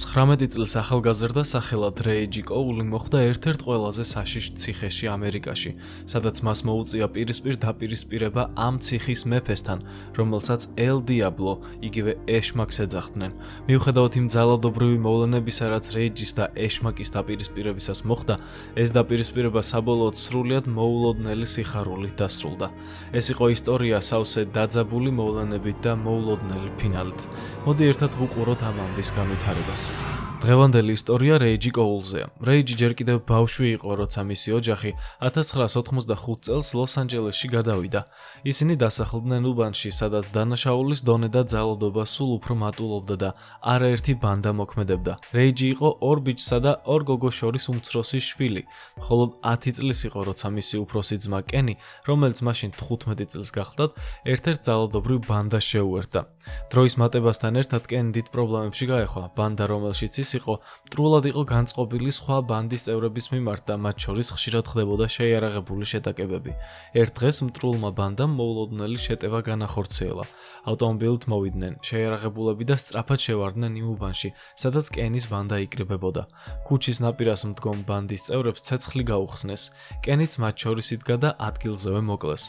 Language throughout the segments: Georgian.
19 წლის ახალგაზრდა სახელად რეიჯი კოული მოხვდა ერთ-ერთ ყველაზე საშიშ ციხეში ამერიკაში, სადაც მას მოუწია პირისპირ დაპირისპირება ამ ციხის მეფესთან, რომელსაც ელ დიაბლო, იგივე ეშმაკს ეძახდნენ. მიუხედავად იმ ძალადობრივი მოვლენებისა, რაც რეიჯის და ეშმაკის დაპირისპირებისას მოხდა, ეს დაპირისპირება საბოლოოდ სრულიად მოულოდნელი სიხარულით დასრულდა. ეს იყო ისტორია სავსე დაძაბული მოვლენებით და მოულოდნელი ფინალით. მოდი ერთად ვუყუროთ ამ ამბის განვითარებას. დღევანდელი ისტორია რეიჯი კოულზეა. რეიჯი ჯერ კიდევ ბავშვი იყო, როცა მისი ოჯახი 1985 წელს ლოს-ანჯელესში გადავიდა. ისინი დასახლდნენ უბანში, სადაც დანაშაულის დონე და ძალადობა სულ უფრო მატულობდა და არაერთი ბანდა მოქმედებდა. რეიჯი იყო ორ ბიჭსა და ორ გოგოს შორის უმცროსი შვილი. მხოლოდ 10 წლის იყო, როცა მისი უფროსი ძმა კენი, რომელიც მაშინ 15 წლის გახლდათ, ერთ-ერთ ძალადობრივ ბანდას შეუერთდა. დროის მატებასთან ერთად კენი დიდ პრობლემებში გაეხვა. ბანდა, რომელშიც ის იყო, მტრულად იყო განწყობილი სხვა ბანდის წევრების მიმართ და მათ შორის ხშირად ხდებოდა შეიარაღებული შეტაკებები. ერთ დღეს მტრულმა ბანდამ მოულოდნელი შეტევა განახორციელა. ავტომობილით მოვიდნენ შეიარაღებულები და სწრაფად შევარდნენ იმ უბანში, სადაც კენის ბანდა იკრიბებოდა. ქუჩის ნაპირას მდგომ ბანდის წევრებს ცეცხლი გაუხსნეს. კენიც მათ შორის იდგა და ადგილზევე მოკლეს.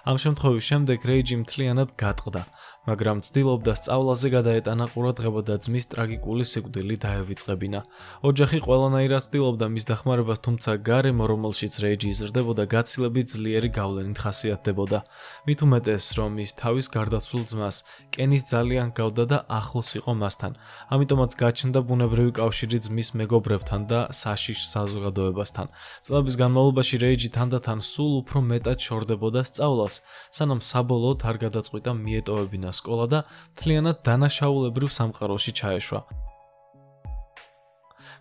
ამ შემთხვევის შემდეგ რეიჯი მთლიანად გატყდა, მაგრამ ცდილობდა სწავლაზე გადაეტანა ყურადღება და ძმის ტრაგიკული სიკვდილი დაევიწყებინა. ოჯახი ყველანაირად ცდილობდა მის დახმარებას, თუმცა გარემო, რომელშიც რეიჯი იზრდებოდა, გაცილებით ძლიერი გავლენით ხასიათდებოდა. მით უმეტეს, რომ ის თავის გარდაცვლილ ძმას, კენის ძალიან ჰგავდა და ახლოს იყო მასთან. ამიტომაც გაჩნდა ბუნებრივი კავშირი ძმის მეგობრებთან და საშიშ საზოგადოებასთან. წლების განმავლობაში რეიჯი თანდათან სულ უფრო მეტად შორდებოდა სწავლას, სანამ საბოლოოდ არ გადაწყვიტა მიეტოვებინა სკოლა და მთლიანად დანაშაულებრივ სამყაროში ჩაეშვა.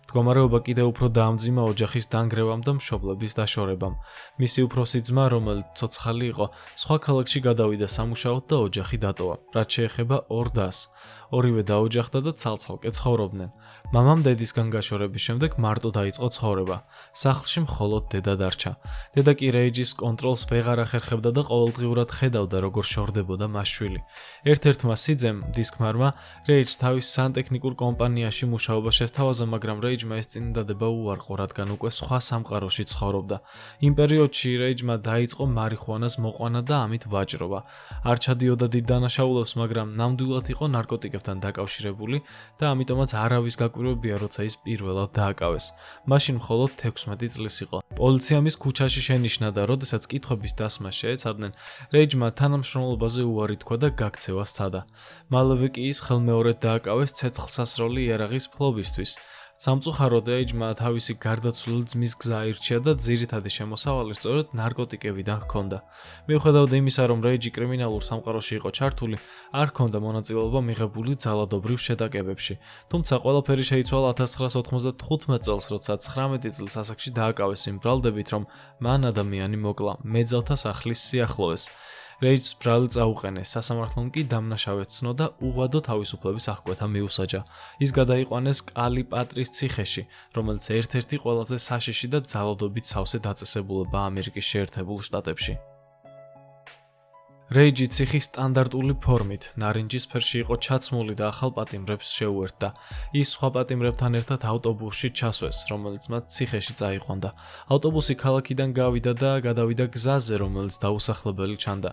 მდგომარეობა კიდევ უფრო დაამძიმა ოჯახის დანგრევამ და მშობლების დაშორებამ. მისი უფროსი ძმა, რომელიც ცოცხალი იყო, სხვა ქალაქში გადავიდა სამუშაოდ და ოჯახი დატოვა. რაც შეეხება ორ დას, ორივე დაოჯახდა და ცალ-ცალკე ცხოვრობდნენ. მამამ დედისგან გაშორების შემდეგ მარტო დაიწყო ცხოვრება. სახლში მხოლოდ დედა დარჩა. დედა კი რეიჯის კონტროლს ვეღარ ახერხებდა და ყოველდღიურად ხედავდა, როგორ შორდებოდა მას შვილი. ერთ-ერთმა სიძემ, დისკმარმა, რეიჯს თავის სანტექნიკურ კომპანიაში მუშაობა შესთავაზა, მაგრამ რეიჯმა ეს წინდადება უარყო, რადგან უკვე სხვა სამყაროში ცხოვრობდა. იმ პერიოდში რეიჯმა დაიწყო მარიხუანას მოყვანა და ამით ვაჭრობა. არ ჩადიოდა დიდ დანაშაულებს, მაგრამ ნამდვილად იყო ნარკოტიკებთან დაკავშირებული და ამიტომაც არავის გაკვირვებია, როცა ის პირველად დააკავეს. მაშინ მხოლოდ 16 წლის იყო. პოლიციამ ის ქუჩაში შენიშნა და როდესაც კითხვების დასმა შეეცადნენ, რეიჯმა თანამშრომლობაზე უარი თქვა და გაქცევა სცადა. მალევე კი ის ხელმეორედ დააკავეს ცეცხლსასროლი იარაღის ფლობისთვის. სამწუხაროდ რეიჯმა თავისი გარდაცვლილი ძმის გზა აირჩია და ძირითადი შემოსავალი სწორედ ნარკოტიკებიდან ჰქონდა. მიუხედავად იმისა, რომ რეიჯი კრიმინალურ სამყაროში იყო ჩართული, არ ჰქონდა მონაწილეობა მიღებული ძალადობრივ შეტაკებებში. თუმცა ყველაფერი შეიცვალა 1995 წელს, როცა 19 წლის ასაკში დააკავეს იმ ბრალდებით, რომ მან ადამიანი მოკლა მეძალთა სახლის სიახლოვეს. რეიჯს ბრალი წაუყენეს, სასამართლომ კი დამნაშავედ ცნო და უღადო თავისუფლების აღკვეთა მიუსაჯა. ის გადაიყვანეს კალიპატრის ციხეში, რომელიც ერთ-ერთი ყველაზე საშიში და ძალადობით სავსე დაწესებულებაა ამერიკის შეერთებულ შტატებში. რეიჯი ციხის სტანდარტული ფორმით, ნარინჯის ფერში იყო ჩაცმული და ახალ პატიმრებს შეუერთდა. ის სხვა პატიმრებთან ერთად ავტობუსში ჩასვეს, რომელიც მათ ციხეში წაიყვანდა. ავტობუსი ქალაქიდან გავიდა და გადავიდა გზაზე, რომელიც დაუსახლებელი ჩანდა.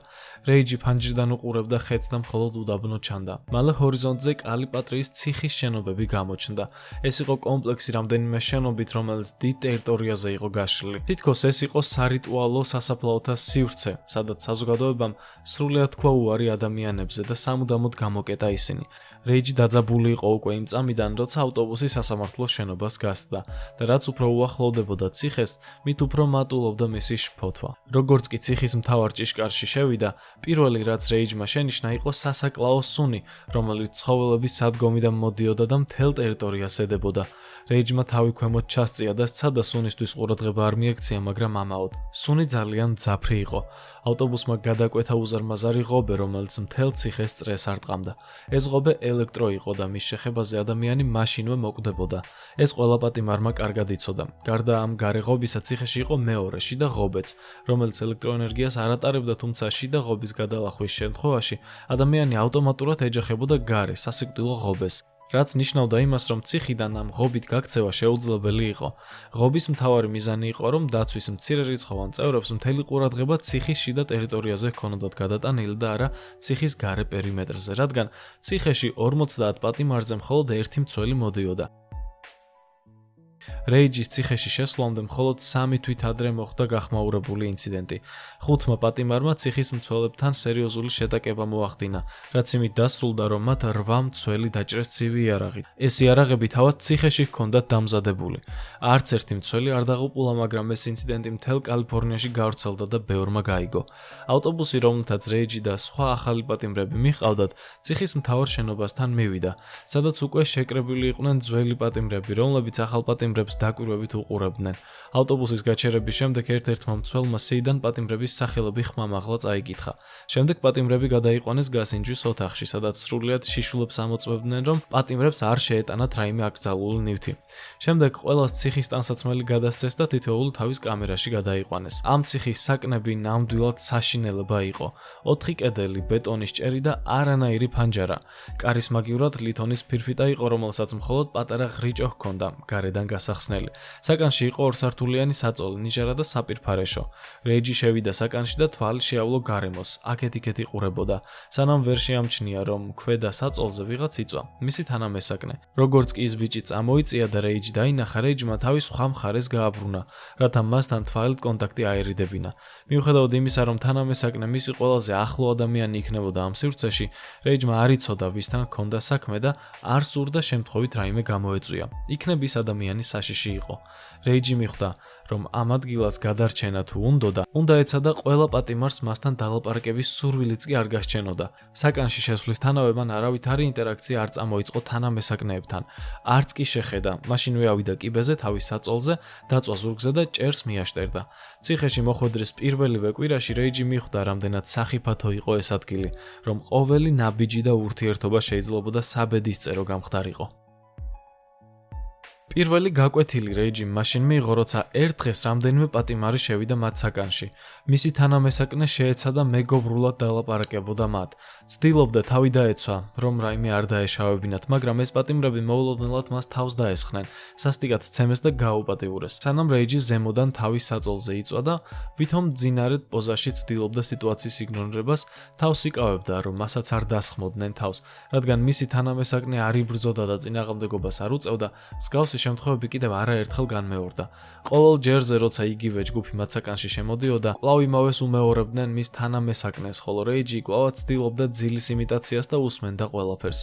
რეიჯი ფანჯრიდან უყურებდა ხედს და მხოლოდ უდაბნო ჩანდა. მალე ჰორიზონტზე კალიპატრიის ციხის შენობები გამოჩნდა. ეს იყო კომპლექსი რამდენიმე შენობით, რომელიც დიდ ტერიტორიაზე იყო გაშლილი. თითქოს ეს იყო სარიტუალო სასაფლაოთა სივრცე, სადაც საზოგადოებამ სრულიად თქვა უარი ადამიანებზე და სამუდამოდ გამოკეტა ისინი. რეიჯი დაძაბული იყო უკვე იმ წამიდან, როცა ავტობუსი სასამართლოს შენობას გასცდა და რაც უფრო უახლოვდებოდა ციხეს, მით უფრო მატულობდა მისი შფოთვა. როგორც კი ციხის მთავარ ჭიშკარში შევიდა, პირველი რაც რეიჯმა შენიშნა იყო სასაკლაო სუნი, რომელიც ცხოველების სადგომიდან მოდიოდა და მთელ ტერიტორიას ედებოდა. რეიჯმა თავი ქვემოთ ჩასწია და სცადა სუნისთვის ყურადღება არ მიექცია, მაგრამ ამაოდ. სუნი ძალიან მძაფრი იყო. ავტობუსმა გადაკვეთა უზარმაზარი ღობე, რომელიც მთელ ციხეს წრეს არტყამდა. ეს ღობე ელექტრო იყო და მის შეხებაზე ადამიანი მაშინვე მოკვდებოდა. ეს ყველა პატიმარმა კარგად იცოდა. გარდა ამ გარე ღობისა ციხეში იყო მეორე შიდა ღობეც, რომელიც ელექტროენერგიას არ ატარებდა, თუმცა შიდა ღობის გადალახვის შემთხვევაში ადამიანი ავტომატურად ეჯახებოდა გარე სასიკვდილო ღობეს. რაც ნიშნავდა იმას, რომ ციხიდან ამ ღობით გაქცევა შეუძლებელი იყო. ღობის მთავარი მიზანი იყო, რომ დაცვის მცირერიცხოვან წევრებს მთელი ყურადღება ციხის შიდა ტერიტორიაზე ჰქონოდათ გადატანილი და არა ციხის გარე პერიმეტრზე, რადგან ციხეში 50 პატიმარზე მხოლოდ ერთი მცველი მოდიოდა. რეიჯის ციხეში შესვლამდე მხოლოდ 3 თვით ადრე მოხდა გახმაურებული ინციდენტი. 5 პატიმარმა ციხის მცველებთან სერიოზული შეტაკება მოახდინა, რაც იმით დასრულდა, რომ მათ 8 მცველი დაჭრეს ცივი იარაღით. ეს იარაღები თავად ციხეში ჰქონდათ დამზადებული. არც ერთი მცველი არ დაღუპულა, მაგრამ ეს ინციდენტი მთელ კალიფორნიაში გავრცელდა და ბევრმა გაიგო. ავტობუსი, რომელთაც რეიჯი და სხვა ახალი პატიმრები მიჰყავდათ, ციხის მთავარ შენობასთან მივიდა, სადაც უკვე შეკრებილი იყვნენ ძველი პატიმრები, რომლებიც ახალ პატიმრებს დაკვირვებით უყურებდნენ. ავტობუსის გაჩერების შემდეგ ერთ-ერთმა მცველმა სიიდან პატიმრების სახელები ხმამაღლა წაიკითხა. შემდეგ პატიმრები გადაიყვანეს გასინჯვის ოთახში, სადაც სრულიად შიშულებს ამოწმებდნენ, რომ პატიმრებს არ შეეტანათ რაიმე აკრძალული ნივთი. შემდეგ ყველას ციხის ტანსაცმელი გადასცეს და თითოეული თავის კამერაში გადაიყვანეს. ამ ციხის საკნები ნამდვილად საშინელება იყო. 4 კედელი, ბეტონის ჭერი და არანაირი ფანჯარა. კარის მაგივრად ლითონის ფირფიტა იყო, რომელსაც მხოლოდ პატარა ღრიჭო ჰქონდა, გარედან გასახსნელი. საკანში იყო ორსართულიანი საწოლი, ნიჟარა და საპირფარეშო. რეიჯი შევიდა საკანში და თვალი შეავლო გარემოს, აქეთ-იქეთ იყურებოდა, სანამ ვერ შეამჩნია, რომ ქვედა საწოლზე ვიღაც იწვა, მისი თანამესაკნე. როგორც კი ის ბიჭი წამოიწია და რეიჯი დაინახა, რეიჯმა თავის სხვა მხარეს გააბრუნა, რათა მასთან თვალით კონტაქტი აერიდებინა. მიუხედავად იმისა, რომ თანამესაკნე მისი ყველაზე ახლო ადამიანი იქნებოდა ამ სივრცეში, რეიჯმა არ იცოდა, ვისთან ჰქონდა საქმე და არ სურდა შემთხვევით რაიმე გამოეწვია. იქნებ ის ადამიანი საშიში იყო. რეიჯი მიხვდა, რომ ამ ადგილას გადარჩენა თუ უნდა ეცადა ყველა პატიმარს მასთან დალაპარაკების სურვილიც კი არ გასჩენოდა. საკანში შესვლისთანავე მან არავითარი ინტერაქცია არ წამოიწყო თანამესაკნეებთან. არც კი შეხედა, მაშინვე ავიდა კიბეზე თავის საწოლზე, დაწვა ზურგზე და ჭერს მიაშტერდა. ციხეში მოხვედრის პირველივე კვირაში რეიჯი მიხვდა, რამდენად სახიფათო იყო ეს ადგილი, რომ ყოველი ნაბიჯი და ურთიერთობა შეიძლებოდა საბედისწერო გამხდარიყო. პირველი გაკვეთილი რეიჯიმ მაშინ მიიღო, როცა ერთ დღეს რამდენიმე პატიმარი შევიდა მათ საკანში. მისი თანამესაკნე შეეცადა მეგობრულად დალაპარაკებოდა მათ. ცდილობდა თავი დაეცვა, რომ რაიმე არ დაეშავებინათ, მაგრამ ეს პატიმრები მოულოდნელად მას თავს დაესხნენ, სასტიკად სცემეს და გააუპატიურეს. სანამ რეიჯი ზემოდან თავის საწოლზე იწვა და ვითომ ძინარედ პოზაში ცდილობდა სიტუაციის იგნორირებას, თავს იკავებდა, რომ მასაც არ დასხმოდნენ თავს, რადგან მისი თანამესაკნე არ იბრძოდა და წინააღმდეგობას არ უწევდა, მსგავსი შემთხვევები კიდევ არაერთხელ განმეორდა. ყოველ ჯერზე, როცა იგივე ჯგუფი მათ საკანში შემოდიოდა, კვლავ იმავეს უმეორებდნენ მის თანამესაკნეს, ხოლო რეიჯი კვლავ ცდილობდა ძილის იმიტაციას და უსმენდა ყველაფერს.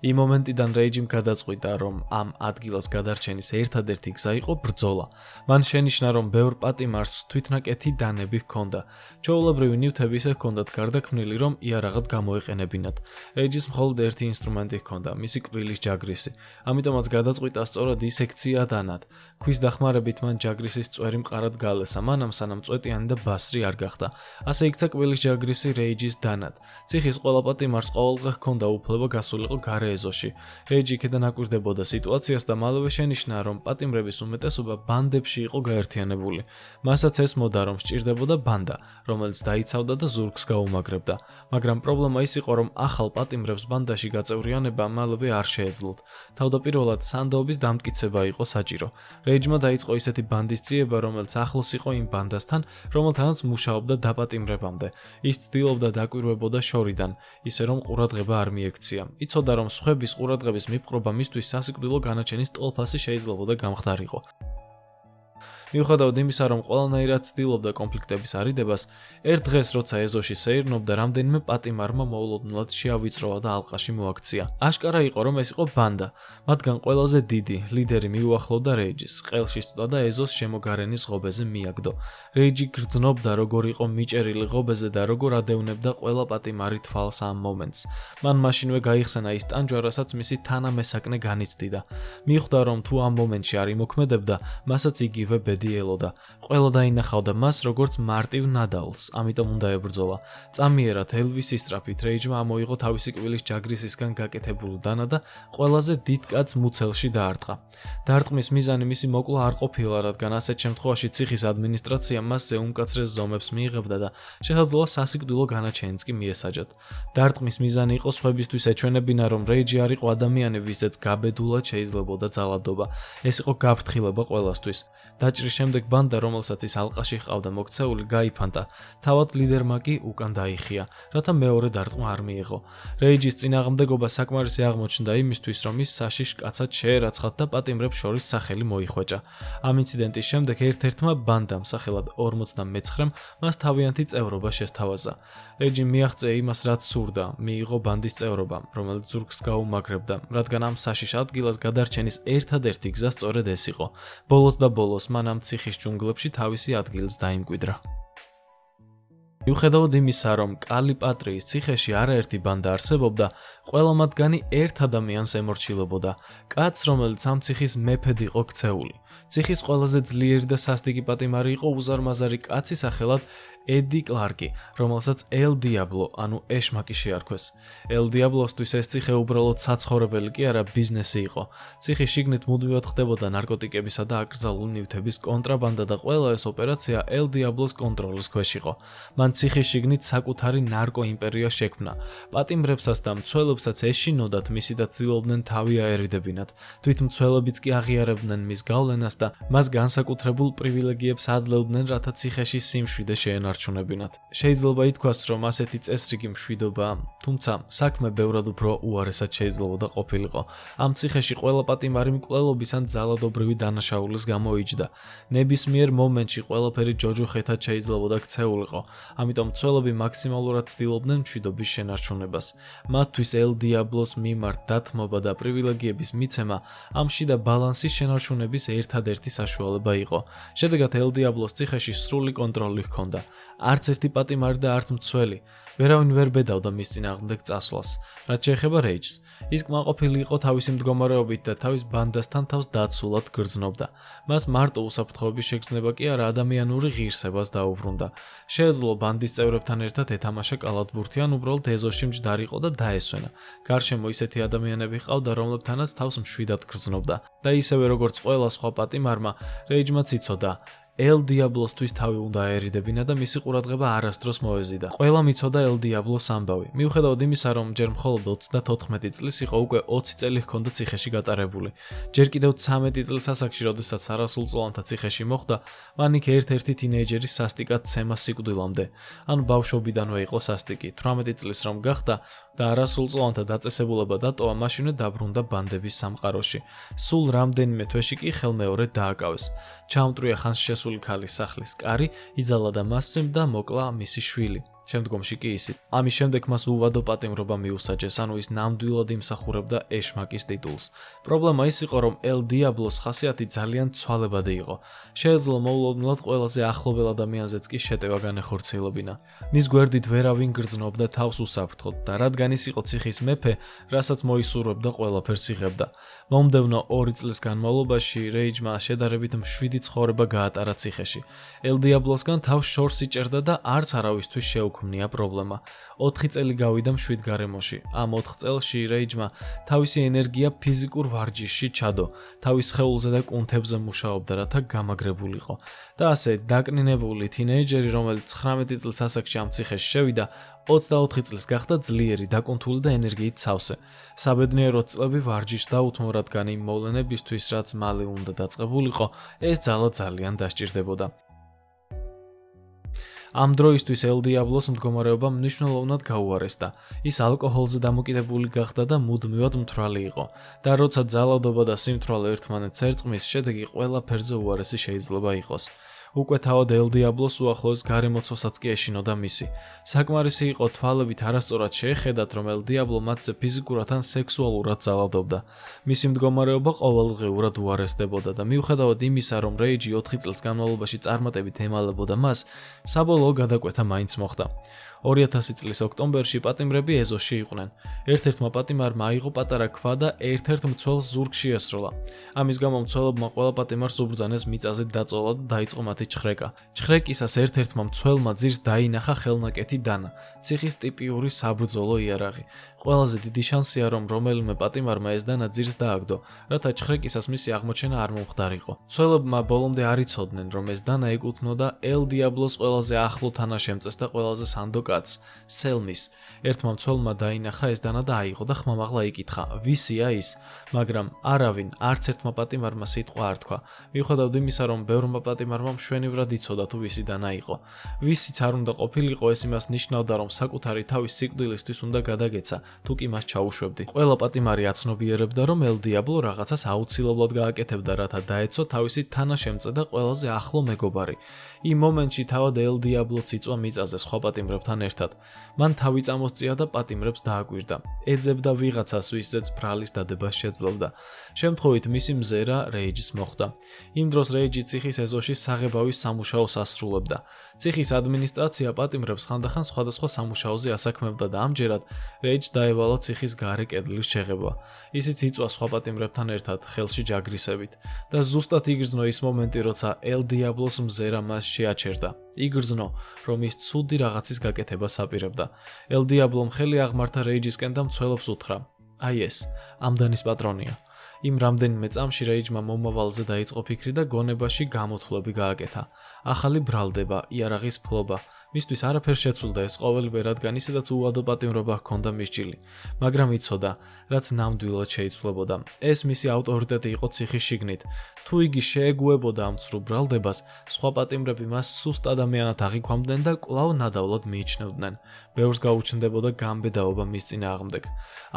იმ მომენტიდან რეიჯიმ გადაწყვიტა, რომ ამ ადგილას გადარჩენის ერთადერთი გზა იყო ბრძოლა. მან შენიშნა, რომ ბევრ პატიმარს თვითნაკეთი დანები ჰქონდა. ჩვეულებრივი ნივთები ისე ჰქონდათ გარდაქმნილი, რომ იარაღად გამოეყენებინათ. რეიჯის მხოლოდ ერთი ინსტრუმენტი ჰქონდა, მისი კბილის ჯაგრისი. ამიტომაც გადაწყვიტა სწორად ისექცია დანად. ქვის დახმარებით მან ჯაგრისის წვერი მყარად გალესა, მანამ სანამ წვეტიანი და ბასრი არ გახდა. ასე იქცა კბილის ჯაგრისი რეიჯის დანად. ციხის ყველა პატიმარს ყოველდღე ჰქონდა უფლება გასულიყო გარე ეზოში. რეიჯი იქედან აკვირდებოდა სიტუაციას და მალევე შენიშნა, რომ პატიმრების უმეტესობა ბანდებში იყო გაერთიანებული. მასაც ესმოდა, რომ სჭირდებოდა ბანდა, რომელიც დაიცავდა და ზურგს გაუმაგრებდა. მაგრამ პრობლემა ის იყო, რომ ახალ პატიმრებს ბანდაში გაწევრიანება მალევე არ შეეძლოთ. თავდაპირველად სანდოობის დამტკიცება იყო საჭირო. რეიჯმა დაიწყო ისეთი ბანდის ძიება, რომელიც ახლოს იყო იმ ბანდასთან, რომელთანაც მუშაობდა დაპატიმრებამდე. ის ცდილობდა დაკვირვებოდა შორიდან, ისე რომ ყურადღება არ მიექცია. იცოდა, რომ სხვების ყურადღების მიპყრობა მისთვის სასიკვდილო განაჩენის ტოლფასი შეიძლებოდა გამხდარიყო. მიუხედავად იმისა, რომ ყველანაირად ცდილობდა კონფლიქტების არიდებას, ერთ დღეს, როცა ეზოში სეირნობდა, რამდენიმე პატიმარმა მოულოდნელად შეავიწროვა და ალყაში მოაქცია. აშკარა იყო, რომ ეს იყო ბანდა. მათგან ყველაზე დიდი ლიდერი მიუახლოვდა რეიჯის, ყელში სწვდა და ეზოს შემოგარენის ღობეზე მიაგდო. რეიჯი გრძნობდა, როგორ იყო მიჭერილი ღობეზე და როგორ ადევნებდა ყველა პატიმარი თვალს ამ მომენტს. მან მაშინვე გაიხსენა ის ტანჯვა, რასაც მისი თანამესაკნე განიცდიდა. მიხვდა, რომ თუ ამ მომენტში არ იმოქმედებდა, მასაც იგივე ბედი ელოდა. ყველა დაინახავდა მას როგორც მარტივ ნადავლს, ამიტომ უნდა ებრძოლა. წამიერად ელვისის სწრაფით რეიჯმა ამოიღო თავისი კბილის ჯაგრისისგან გაკეთებული დანა და ყველაზე დიდ კაცს მუცელში დაარტყა. დარტყმის მიზანი მისი მოკლა არ ყოფილა, რადგან ასეთ შემთხვევაში ციხის ადმინისტრაცია მასზე უმკაცრეს ზომებს მიიღებდა და შესაძლოა სასიკვდილო განაჩენიც კი მიესაჯათ. დარტყმის მიზანი იყო სხვებისთვის ეჩვენებინა, რომ რეიჯი არ იყო ადამიანი, ვისაც გაბედულად შეიძლებოდა ძალადობა. ეს იყო გაფრთხილება ყველასთვის. დაჭრის შემდეგ ბანდა, რომელსაც ის ალყაში ჰყავდა მოქცეული, გაიფანტა. თავად ლიდერმა კი უკან დაიხია, რათა მეორე დარტყმა არ მიიღო. რეიჯის წინააღმდეგობა საკმარისი აღმოჩნდა იმისთვის, რომ ის საშიშ კაცად შეერაცხათ და პატიმრებს შორის სახელი მოიხვეჭა. ამ ინციდენტის შემდეგ ერთ-ერთმა ბანდამ, სახელად 49-მ, მას თავიანთი წევრობა შესთავაზა. რეიჯი მიაღწია იმას, რაც სურდა, მიიღო ბანდის წევრობა, რომელიც ზურგს გაუმაგრებდა, რადგან ამ საშიშ ადგილას გადარჩენის ერთადერთი გზა სწორედ ეს იყო. ბოლოს და ბოლოს მან ამ ციხის ჯუნგლებში თავისი ადგილს დაიმკვიდრა. მიუხედავად იმისა, რომ კალიპატრიის ციხეში არაერთი ბანდა არსებობდა, ყველა მათგანი ერთ ადამიანს ემორჩილებოდა, კაცს, რომელიც ამ ციხის მეფედ იყო ქცეული. ციხის ყველაზე ძლიერი და სასტიკი პატიმარი იყო უზარმაზარი კაცი სახელად ედი კლარკი, რომელსაც ელ დიაბლო, ანუ ეშმაკი შეარქვეს. ელ დიაბლოსთვის ეს ციხე უბრალოდ საცხოვრებელი კი არა, ბიზნესი იყო. ციხის შიგნით მუდმივად ხდებოდა ნარკოტიკებისა და აკრძალული ნივთების კონტრაბანდა და ყველა ეს ოპერაცია ელ დიაბლოს კონტროლის ქვეშ იყო. მან ციხის შიგნით საკუთარი ნარკო იმპერია შექმნა. პატიმრებსაც და მცველებსაც ეშინოდათ მისი და ცდილობდნენ თავი აერიდებინათ. თვით მცველებიც კი აღიარებდნენ მის გავლენას და მას განსაკუთრებულ პრივილეგიებს აძლევდნენ, რათა ციხეში სიმშვიდე შეენარჩუნებინათ. შეიძლება ითქვას, რომ ასეთი წესრიგი მშვიდობა, თუმცა საქმე ბევრად უფრო უარესად შეიძლებოდა ყოფილიყო. ამ ციხეში ყველა პატიმარი მკვლელობის ან ძალადობრივი დანაშაულის გამო იჯდა. ნებისმიერ მომენტში ყველაფერი ჯოჯოხეთად შეიძლებოდა ქცეულიყო. ამიტომ მცველები მაქსიმალურად ცდილობდნენ მშვიდობის შენარჩუნებას. მათთვის ელ დიაბლოს მიმართ დათმობა და პრივილეგიების მიცემა ამ შიდა ბალანსის შენარჩუნების ერთადერთი საშუალება იყო. შედეგად ელ დიაბლოს ციხეში სრული კონტროლი ჰქონდა. არც ერთი პატიმარი და არც მცველი ვერავინ ვერ ბედავდა მის წინააღმდეგ წასვლას. რაც შეეხება რეიჯს, ის კმაყოფილი იყო თავისი მდგომარეობით და თავის ბანდასთან თავს დაცულად გრძნობდა. მას მარტო უსაფრთხოების შეგრძნება კი არა, ადამიანური ღირსებას დაუბრუნდა. შეეძლო ბანდის წევრებთან ერთად ეთამაშა კალათბურთი ან უბრალოდ ეზოში მჯდარიყო და დაესვენა. გარშემო ისეთი ადამიანები ჰყავდა, რომლებთანაც თავს მშვიდად გრძნობდა და ისევე როგორც ყველა სხვა პატიმარმა, რეიჯმაც იცოდა, ელ დიაბლოსთვის თავი უნდა აერიდებინა და მისი ყურადღება არასდროს მოეზიდა. ყველა მიცოდა ელ დიაბლოს ამბავი. მიუხედავად იმისა, რომ ჯერ მხოლოდ 34 წლის იყო, უკვე 20 წელი ჰქონდა ციხეში გატარებული. ჯერ კიდევ 13 წლის ასაკში, როდესაც არასრულწლოვანთა ციხეში მოხვდა, მან იქ ერთ-ერთი თინეიჯერის სასტიკად ცემა სიკვდილამდე. ან ბავშვობიდანვე იყო სასტიკი. 18 წლის რომ გახდა და არასრულწლოვანთა დაწესებულება დატოვა, მაშინვე დაბრუნდა ბანდების სამყაროში. სულ რამდენიმე თვეში კი ხელმეორედ დააკავეს. ჩაამტრია ხანს შესული ქალის სახლის კარი, იძალა და მასწემ და მოკლა მისი შვილი. შემდგომში კი ისიც. ამის შემდეგ მას უვადო პატიმრობა მიუსაჯეს, ანუ ის ნამდვილად იმსახურებდა ეშმაკის ტიტულს. პრობლემა ის იყო, რომ ელ დიაბლოს ხასიათი ძალიან ცვალებადი იყო. შეეძლო მოულოდნელად ყველაზე ახლობელ ადამიანზეც კი შეტევა განეხორციელებინა. მის გვერდით ვერავინ გრძნობდა თავს უსაფრთხოდ და რადგან ის იყო ციხის მეფე, რასაც მოისურვებდა, ყველაფერს იღებდა. მომდევნო 2 წლის განმავლობაში რეიჯმა შედარებით მშვიდი ცხოვრება გაატარა ციხეში. ელ დიაბლოსგან თავს შორს იჭერდა და არც არავისთვის შეუქმნია პრობლემა. 4 წელი გავიდა მშვიდ გარემოში. ამ 4 წელში რეიჯმა თავისი ენერგია ფიზიკურ ვარჯიშში ჩადო, თავის სხეულზე და კუნთებზე მუშაობდა, რათა გამაგრებულიყო. და ასე დაკნინებული თინეიჯერი, რომელიც 19 წლის ასაკში ამ ციხეში შევიდა, 24 წლის გახდა ძლიერი, დაკუნთული და ენერგიით სავსე. საბედნიეროდ წლები ვარჯიშს დაუთმო, რადგან იმ მოვლენებისთვის, რაც მალე უნდა დაწყებულიყო, ეს ძალა ძალიან დასჭირდებოდა. ამ დროისთვის ელ დიაბლოს მდგომარეობა მნიშვნელოვნად გაუარესდა. ის ალკოჰოლზე დამოკიდებული გახდა და მუდმივად მთვრალი იყო. და როცა ძალადობა და სიმთვრალე ერთმანეთს ერწყმის, შედეგი ყველაფერზე უარესი შეიძლება იყოს. უკვე თავად ელ დიაბლოს უახლოეს გარემოცვასაც კი ეშინოდა მისი. საკმარისი იყო თვალებით არასწორად შეეხედათ, რომ ელ დიაბლო მათზე ფიზიკურად ან სექსუალურად ძალადობდა. მისი მდგომარეობა ყოველდღიურად უარესდებოდა და მიუხედავად იმისა, რომ რეიჯი 4 წელს განმავლობაში წარმატებით ემალებოდა მას, საბოლოო გადაკვეთა მაინც მოხდა. 2000 წლის ოქტომბერში პატიმრები ეზოში იყვნენ. ერთ-ერთმა პატიმარმა აიღო პატარა ქვა და ერთ-ერთ მცველს ზურგში ესროლა. ამის გამო მცველებმა ყველა პატიმარს უბრძანეს მიწაზე დაწოლა და დაიწყო მათი ჩხრეკა. ჩხრეკისას ერთ-ერთმა მცველმა ძირს დაინახა ხელნაკეთი დანა, ციხის ტიპიური საბრძოლო იარაღი. ყველაზე დიდი შანსია, რომ რომელიმე პატიმარმა ეს დანა ძირს დააგდო, რათა ჩხრეკისას მისი აღმოჩენა არ მომხდარიყო. მცველებმა ბოლომდე არ იცოდნენ, რომ ეს დანა ეკუთვნოდა ელ დიაბლოს ყველაზე ახლო თანაშემწეს და ყველაზე სანდო კაცს, სელმის. ერთმა მცველმა დაინახა ეს დანა და აიღო და ხმამაღლა იკითხა, ვისია ის, მაგრამ არავინ, არც ერთმა პატიმარმა სიტყვა არ თქვა. მიუხედავად იმისა, რომ ბევრმა პატიმარმა მშვენივრად იცოდა თუ ვისი დანა იყო. ვისიც არ უნდა ყოფილიყო, ეს იმას ნიშნავდა, რომ საკუთარი თავის სიკვდილისთვის უნდა გადაგეცა, თუ კი მას ჩაუშვებდი. ყველა პატიმარი აცნობიერებდა, რომ ელ დიაბლო რაღაცას აუცილებლად გააკეთებდა, რათა დაეცო თავისი თანაშემწე და ყველაზე ახლო მეგობარი. იმ მომენტში თავად ელ დიაბლოც იწვა მიწაზე სხვა პატიმრებთან ერთად. მან თავი წამოსწია და პატიმრებს დააკვირდა. ეძებდა ვიღაცას, ვისაც ბრალის დადებას შეძლობდა. შემთხვევით მისი მზერა რეიჯს მოხვდა. იმ დროს რეიჯი ციხის ეზოში საღებავის სამუშაოს ასრულებდა. ციხის ადმინისტრაცია პატიმრებს ხანდახან სხვადასხვა სამუშაოზე ასაქმებდა და ამჯერად რეიჯს დაევალა ციხის გარე კედლის შეღება. ისიც იწვა სხვა პატიმრებთან ერთად ხელში ჯაგრისებით და ზუსტად იგრძნო ის მომენტი, როცა ელ დიაბლოს მზერა მას შეაჩერდა. იგრძნო, რომ ის ცუდი რაღაცის გაკეთებას აპირებდა. ელ დიაბლომ ხელი აღმართა რეიჯისკენ და მცველებს უთხრა: აი ეს, ამდანის პატრონია. იმ რამდენიმე წამში რეიჯმა მომავალზე დაიწყო ფიქრი და გონებაში გამოთვლები გააკეთა. ახალი ბრალდება, იარაღის ფლობა. მისთვის არაფერ შეცვლდა ეს ყოველივე, რადგან ისედაც უადო პატიმრობა ჰქონდა მისჯილი, მაგრამ იცოდა, რაც ნამდვილად შეიცვლებოდა. ეს მისი ავტორიტეტი იყო ციხის შიგნით. თუ იგი შეეგუებოდა ამ ცრუ ბრალდებას, სხვა პატიმრები მას სუსტ ადამიანად აღიქვამდნენ და კვლავ ნადავლად მიიჩნევდნენ. ბევრს გაუჩნდებოდა გამბედაობა მის წინააღმდეგ.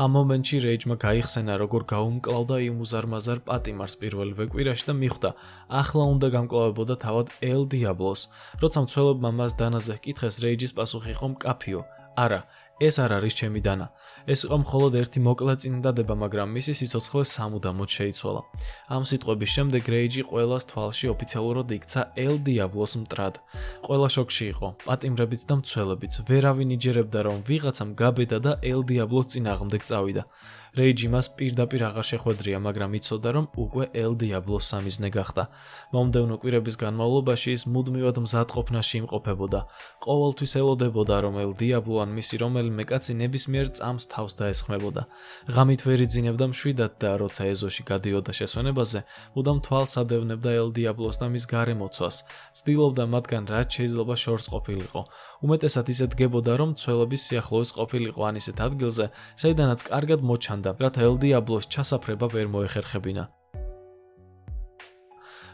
ამ მომენტში რეიჯმა გაიხსენა, როგორ გაუმკლავდა იმ უზარმაზარ პატიმარს პირველივე კვირაში და მიხვდა, ახლა უნდა გამკლავებოდა თავად ელ დიაბლოს. როცა მცველებმა მას დანაზე კითხეს, რეიჯის პასუხი იყო მკაფიო: არა, ეს არ არის ჩემი დანა. ეს იყო მხოლოდ ერთი მოკლე წინდადება, მაგრამ მისი სიცოცხლე სამუდამოდ შეიცვალა. ამ სიტყვების შემდეგ რეიჯი ყველას თვალში ოფიციალურად იქცა ელ დიაბლოს მტრად. ყველა შოკში იყო, პატიმრებიც და მცველებიც. ვერავინ იჯერებდა, რომ ვიღაცამ გაბედა და ელ დიაბლოს წინააღმდეგ წავიდა. რეიჯი მას პირდაპირ აღარ შეხვედრია, მაგრამ იცოდა, რომ უკვე ელ დიაბლოს სამიზნე გახდა. მომდევნო კვირების განმავლობაში ის მუდმივად მზადყოფნაში იმყოფებოდა. ყოველთვის ელოდებოდა, რომ ელ დიაბლო ან მისი რომელიმე კაცი ნებისმიერ წამს თავს დაესხმებოდა. ღამით ვერ იძინებდა მშვიდად და როცა ეზოში გადიოდა შესვენებაზე, მუდამ თვალს ადევნებდა ელ დიაბლოს და მის გარემოცვას. ცდილობდა მათგან რაც შეიძლება შორს ყოფილიყო. უმეტესად ისე დგებოდა, რომ მცველების სიახლოვეს ყოფილიყო ან ისეთ ადგილზე, საიდანაც კარგად მოჩანდა, რათა ელ დიაბლოს ჩასაფრება ვერ მოეხერხებინა.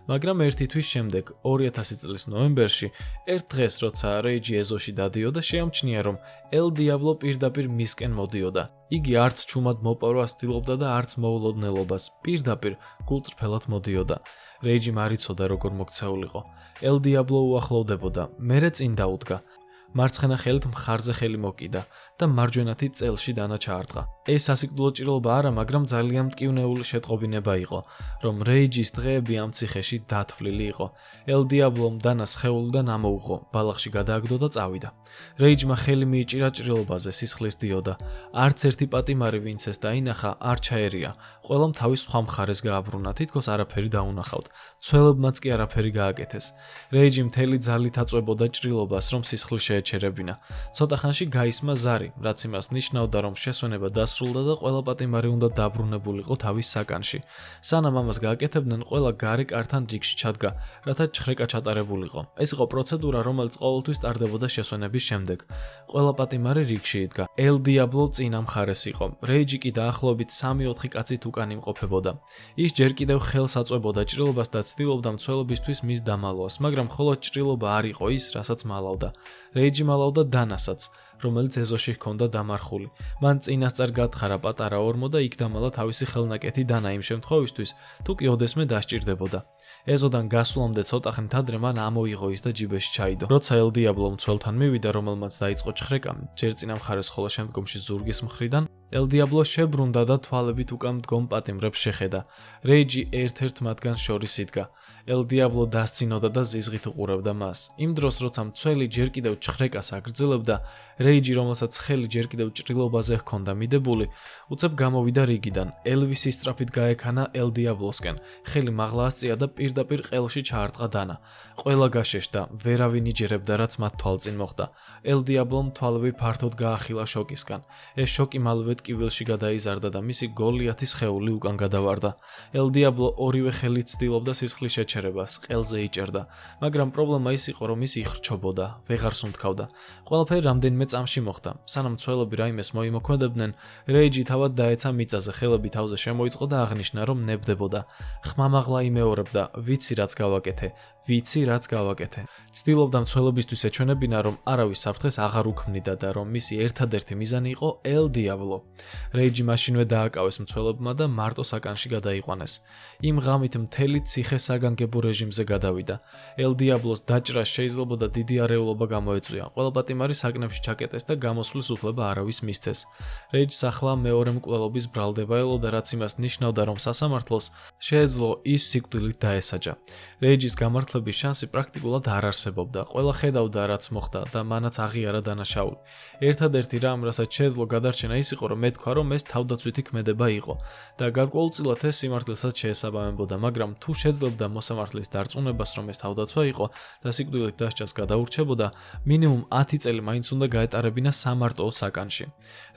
მაგრამ ერთი თვის შემდეგ, 2000 წლის ნოემბერში, ერთ დღეს, როცა რეიჯი ეზოში დადიოდა, შეამჩნია, რომ ელ დიაბლო პირდაპირ მისკენ მოდიოდა. იგი არც ჩუმად მოპარვას ცდილობდა და არც მოულოდნელობას, პირდაპირ გულწრფელად მოდიოდა. რეიჯიმ არ იცოდა, როგორ მოქცეულიყო. ელ დიაბლო უახლოვდებოდა, მერე წინ დაუდგა. მარცხენა ხელით მხარზე ხელი მოკიდა და მარჯვენათი წელში დანა ჩაარტყა. ეს სასიკვდილო ჭრილობა არა, მაგრამ ძალიან მტკივნეული შეტყობინება იყო, რომ რეიჯის დღეები ამ ციხეში დათვლილი იყო. ელ დიაბლომ დანას სხეულიდან ამოუღო, ბალახში გადააგდო და წავიდა. რეიჯმა ხელი მიიჭირა ჭრილობაზე, სისხლის დიოდა. არც ერთი პატიმარი, ვინც ეს დაინახა, არ ჩაერია. ყველამ თავის სხვა მხარეს გააბრუნა, თითქოს არაფერი დაუნახავთ. მცველებმაც კი არაფერი გააკეთეს. რეიჯი მთელი ძალით აწვებოდა ჭრილობას, რომ სისხლი შეეჩერებინა. ცოტა ხანში გაისმა ზარი, რაც იმას ნიშნავდა, რომ შესვენება დასრულდა და ყველა პატიმარი უნდა დაბრუნებულიყო თავის საკანში. სანამ ამას გააკეთებდნენ, ყველა გარე კართან რიგში ჩადგა, რათა ჩხრეკა ჩატარებულიყო. ეს იყო პროცედურა, რომელიც ყოველთვის ტარდებოდა შესვენების შემდეგ. ყველა პატიმარი რიგში იდგა. ელ დიაბლო წინა მხარეს იყო. რეიჯი კი დაახლოებით 3-4 კაცით უკან იმყოფებოდა. ის ჯერ კიდევ ხელს აწვებოდა ჭრილობას და ცდილობდა მცველებისთვის მის დამალვას, მაგრამ მხოლოდ ჭრილობა არ იყო ის, რასაც მალავდა. რეიჯი მალავდა დანასაც. რომელიც ეზოში ჰქონდა დამარხული. მან წინასწარ გათხარა პატარა ორმო და იქ დამალა თავისი ხელნაკეთი დანა იმ შემთხვევისთვის, თუ კი ოდესმე დასჭირდებოდა. ეზოდან გასვლამდე ცოტა ხნით ადრე მან ამოიღო ის და ჯიბეში ჩაიდო. როცა ელ დიაბლო მცველთან მივიდა, რომელმაც დაიწყო ჩხრეკა, ჯერ წინა მხარეს, ხოლო შემდგომში ზურგის მხრიდან, ელ დიაბლო შებრუნდა და თვალებით უკან მდგომ პატიმრებს შეხედა. რეიჯი ერთ-ერთ მათგან შორის იდგა. ელ დიაბლო დასცინოდა და ზიზღით უყურებდა მას. იმ დროს, როცა მცველი ჯერ კიდევ ჩხრეკას აგრძელებდა, რეიჯი, რომელსაც ხელი ჯერ კიდევ ჭრილობაზე ჰქონდა მიდებული, უცებ გამოვიდა რიგიდან. ელვისი სწრაფით გაექანა ელ დიაბლოსკენ, ხელი მაღლა ასწია და პირდაპირ ყელში ჩაარტყა დანა. ყველა გაშეშდა, ვერავინ იჯერებდა, რაც მათ თვალწინ მოხდა. ელ დიაბლომ თვალები ფართოდ გაახილა შოკისგან. ეს შოკი მალევე ტკივილში გადაიზარდა და მისი გოლიათის სხეული უკან გადავარდა. ელ დიაბლო ორივე ხელით ცდილობდა სისხლის შეჩერებას, ყელზე იჭერდა, მაგრამ პრობლემა ის იყო, რომ ის იხრჩობოდა, ვეღარ სუნთქავდა. ყველაფერი რამდენიმე წამში მოხდა. სანამ მცველები რაიმეს მოიმოქმედებდნენ, რეიჯი თავად დაეცა მიწაზე, ხელები თავზე შემოიწყო და აღნიშნა, რომ ნებდებოდა. ხმამაღლა იმეორებდა, ვიცი რაც გავაკეთე. ცდილობდა მცველებისთვის ეჩვენებინა, რომ არავის საფრთხეს აღარ უქმნიდა და რომ მისი ერთადერთი მიზანი იყო ელ დიაბლო. რეიჯი მაშინვე დააკავეს მცველებმა და მარტო საკანში გადაიყვანეს. იმ ღამით მთელი ციხე საგანგებო რეჟიმზე გადავიდა. ელ დიაბლოს დაჭრას შეიძლებოდა დიდი არეულობა გამოეწვია. ყველა პატიმარი საკნებში ჩაკეტეს და გამოსვლის უფლება არავის მისცეს. რეიჯს ახლა მეორე მკვლელობის ბრალდება ელოდა, რაც იმას ნიშნავდა, რომ სასამართლოს შეეძლო ის სიკვდილით დაესაჯა. რეიჯის გამართლების შანსი პრაქტიკულად არ არსებობდა. ყველა ხედავდა, რაც მოხდა და მანაც აღიარა დანაშაული. ერთადერთი რამ, რასაც შეეძლო გადარჩენა, ის იყო, რომ ეთქვა, რომ ეს თავდაცვითი ქმედება იყო და გარკვეულწილად ეს სიმართლესაც შეესაბამებოდა, მაგრამ თუ შეძლებდა მოსამართლის დარწმუნებას, რომ ეს თავდაცვა იყო და სიკვდილით დასჯას გადაურჩებოდა, მინიმუმ 10 წელი მაინც უნდა გაეტარებინა სამარტოო საკანში.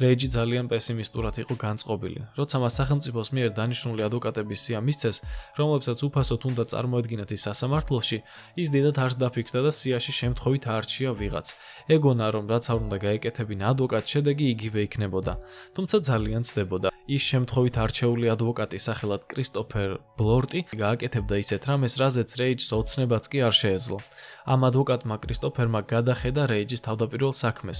რეიჯი ძალიან პესიმისტურად იყო განწყობილი. როცა მას სახელმწიფოს მიერ დანიშნული ადვოკატების სია მისცეს, რომლებსაც უფასოდ უნდა წარმოედგინათ ის სასამართლოში, ის დიდად არს დაფიქრდა და სიაში შემთხვევით არჩია ვიღაც. ეგონა, რომ რაც არ უნდა გაეკეთებინა ადვოკატს, შედეგი იგივე იქნებოდა. თუმცა ძალიან ცდებოდა. ის შემთხვევით არჩეული ადვოკატი სახელად კრისტოფერ ბლორტი გააკეთებდა ისეთ რამეს, რაზეც რეიჯს ოცნებაც კი არ შეეძლო. ამ ადვოკატმა კრისტოფერმა გადახედა რეიჯის თავდაპირველ საქმეს.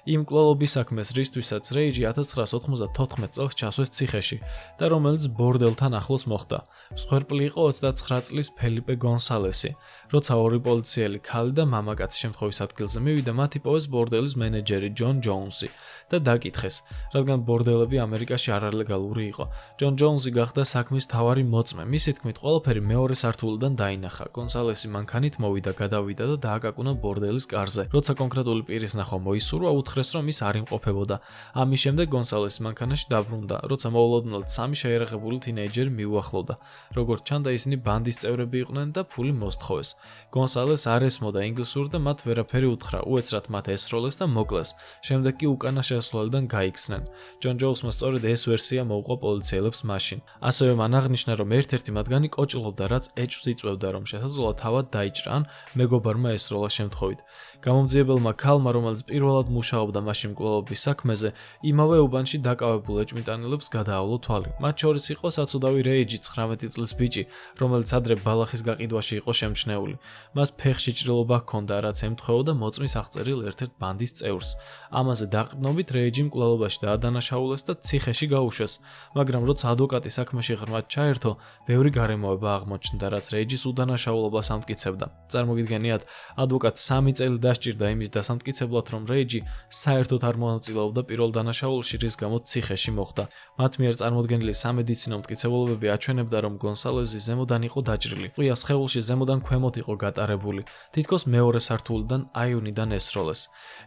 იმ მკვლელობის საქმეს, რისთვისაც რეიჯი 1994 წელს ჩასვეს ციხეში და რომელიც ბორდელთან ახლოს მოხდა. მსხვერპლი იყო 29 წლის ფელიპე გონსალესი. როცა ორი პოლიციელი, ქალი და მამაკაცი შემთხვევის ადგილზე მივიდა, მათ იპოვეს ბორდელის მენეჯერი ჯონ ჯოუნსი და დაკითხეს, რადგან ბორდელები ამერიკაში არალეგალური იყო. ჯონ ჯოუნსი გახდა საქმის მთავარი მოწმე. მისი თქმით, ყველაფერი მეორე სართულიდან დაინახა. გონსალესი მანქანით მოვიდა, გადავიდა და დააკაკუნა ბორდელის კარზე. როცა კონკრეტული პირის ნახვა მოისურვა, უთხრეს, რომ ის არ იმყოფებოდა. ამის შემდეგ გონსალესი მანქანაში დაბრუნდა, როცა მოულოდნელად სამი შეიარაღებული თინეიჯერი მიუახლოვდა. როგორც ჩანდა, ისინი ბანდის წევრები იყვნენ და ფული მოსთხოვეს. გონსალეს არ ესმოდა ინგლისური და მათ ვერაფერი უთხრა, უეცრად მათ ესროლეს და მოკლეს. შემდეგ კი უკანა შესასვლელიდან გაიქცნენ. ჯონ ჯოუნსმა სწორედ ეს ვერსია მოუყვა პოლიციელებს მაშინ. ასევე მან აღნიშნა, რომ ერთ-ერთი მათგანი კოჭლობდა, რაც ეჭვს იწვევდა, რომ შესაძლოა თავად დაიჭრა ან მეგობარმა ესროლა შემთხვევით. გამომძიებელმა ქალმა, რომელიც პირველად მუშაობდა მაშინ მკვლელობის საქმეზე, იმავე უბანში დაკავებულ ეჭვმიტანილებს გადაავლო თვალი. მათ შორის იყო საცუდავი რეიჯი, 19 წლის ბიჭი, რომელიც ადრე ბალახის გაყიდვაში იყო შემჩნეული. მას ფეხში ჭრილობა ჰქონდა, რაც ემთხვეოდა მოწმის აღწერილ ერთ-ერთ ბანდის წევრს. ამაზე დაყრდნობით რეიჯი მკვლელობაში დაადანაშაულეს და ციხეში გაუშვეს, მაგრამ როცა ადვოკატი საქმეში ღრმად ჩაერთო, ბევრი გარემოება აღმოჩნდა, რაც რეიჯის უდანაშაულობას ამტკიცებდა. წარმოგიდგენიათ, ადვოკატს 3 წელი დასჭირდა იმის დასამტკიცებლად, რომ რეიჯი საერთოდ არ მონაწილეობდა პირველ დანაშაულში, რის გამოც ციხეში მოხვდა. მათ მიერ წარმოდგენილი სამედიცინო მტკიცებულებები აჩვენებდა, რომ გონსალესი ზემოდან იყო დაჭრილი. ყია სხეულში ზემოდან ქვემოთ იყო გატარებული. თითქოს მეორე სართულიდან აივნიდან ესროლეს.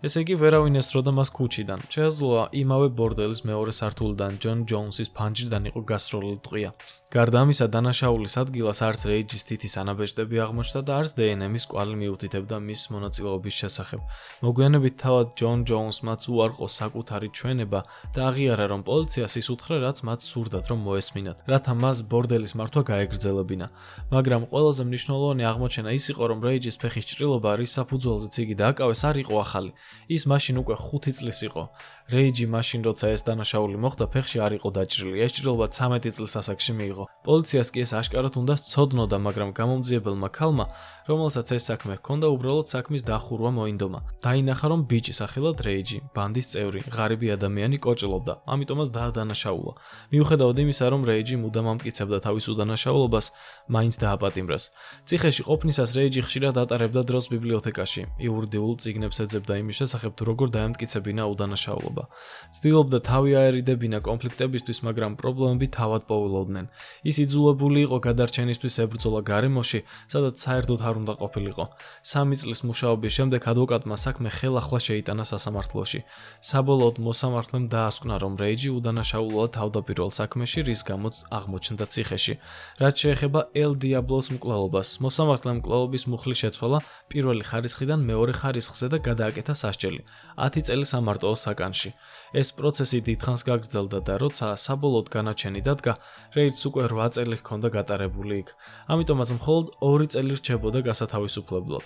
ესე იგი, ვერავინ ესროდა მას ქუჩიდან. შესაძლოა იმავე ბორდელის მეორე სართულიდან ჯონ ჯოუნსის ფანჯრიდან იყო გასროლილი ტყვია. გარდა ამისა, დანაშაულის ადგილას არც რეიჯის თითის ანაბეჭდები აღმოჩნდა და არც დნმ-ის კვალი მიუთითებდა მის მონაწილეობის შესახებ. მოგვიანებით თავად ჯონ ჯოუნსმაც უარყო საკუთარი ჩვენება და აღიარა, რომ პოლიციას ის უთხრა, რაც მათ სურდათ, რომ მოესმინათ, რათა მას ბორდელის მართვა გაეგრძელებინა. მაგრამ ყველაზე მნიშვნელოვანი აღმოჩენა ის იყო, რომ რეიჯის ფეხის ჭრილობა, რის საფუძველზეც იგი დააკავეს, არ იყო ახალი. ის მაშინ უკვე 5 წლის იყო. რეიჯი მაშინ როცა ეს დანაშაული მოხდა, ფეხში არ იყო დაჭრილი. ეს ჭრილობა 13 წლის ასაკში მიიღო. პოლიციას კი ეს აშკარად უნდა სცოდნოდა, მაგრამ გამომძიებელმა ქალმა, რომელსაც ეს საქმე ჰქონდა, უბრალოდ საქმის დახურვა მოინდომა. დაინახა, რომ ბიჭი სახელად რეიჯი, ბანდის წევრი, ღარიბი ადამიანი კოჭლობდა, ამიტომაც დაადანაშაულა. მიუხედავად იმისა, რომ რეიჯი მუდამ ამტკიცებდა თავის უდანაშაულობას, მაინც დააპატიმრეს. ციხეში ყოფნისას რეიჯი ხშირად ატარებდა დროს ბიბლიოთეკაში. იურიდიულ წიგნებს ეძებდა იმის შესახებ, თუ როგორ დაემტკიცებინა უდანაშაულობა. ცდილობდა თავი აერიდებინა კონფლიქტებისთვის, მაგრამ პრობლემები თავად პოულობდნენ. ის იძულებული იყო გადარჩენისთვის ებრძოლა გარემოში, სადაც საერთოდ არ უნდა ყოფილიყო. 3 წლის მუშაობის შემდეგ ადვოკატმა საქმე ხელახლა შეიტანა სასამართლოში. საბოლოოდ მოსამართლემ დაასკვნა, რომ რეიჯი უდანაშაულა თავდაპირველ საქმეში, რის გამოც აღმოჩნდა ციხეში. რაც შეეხება ელ დიაბლოს მკვლელობას, მოსამართლემ მკვლელობის მუხლის შეცვალა პირველი ხარისხიდან მეორე ხარისხზე და გადააკეთა სასჯელი 10 წელი სამარტოო საკანში. ეს პროცესი დიდხანს გაგრძელდა და როცა საბოლოოდ განაჩენი დადგა, რეიჯს უკვე 8 წელი ჰქონდა გატარებული იქ. ამიტომაც მხოლოდ 2 წელი რჩებოდა გასათავისუფლებლად.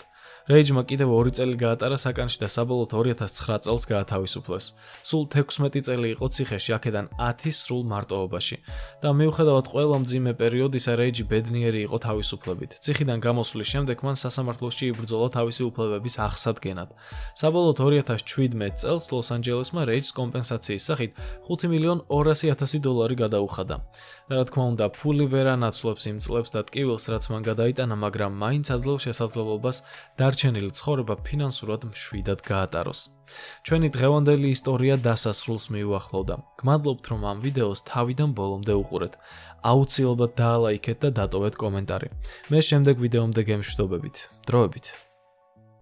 რეიჯმა კიდევ 2 წელი გაატარა საკანში და საბოლოოდ 2009 წელს გაათავისუფლეს. სულ 16 წელი იყო ციხეში, აქედან 10 სრულ მარტოობაში. და მიუხედავად ყველა მძიმე პერიოდისა, რეიჯი ბედნიერი იყო თავისუფლებით. ციხიდან გამოსვლის შემდეგ მან სასამართლოში იბრძოლა თავისი უფლებების აღსადგენად. საბოლოოდ 2017 წელს ლოს-ანჯელესმა რეიჯს კომპენსაციის სახით $5,200,000 გადაუხადა. და რა თქმა უნდა, ფული ვერ ანაცვლებს იმ წლებს და ტკივილს, რაც მან გადაიტანა, მაგრამ მაინც აძლევს შესაძლებლობას დარჩენილი ცხოვრება ფინანსურად მშვიდად გაატაროს. ჩვენი დღევანდელი ისტორია დასასრულს მიუახლოვდა. გმადლობთ, რომ ამ ვიდეოს თავიდან ბოლომდე უყურეთ. აუცილებლად დაალაიქეთ და დატოვეთ კომენტარი. მე შემდეგ ვიდეომდე გემშვიდობებით. დროებით.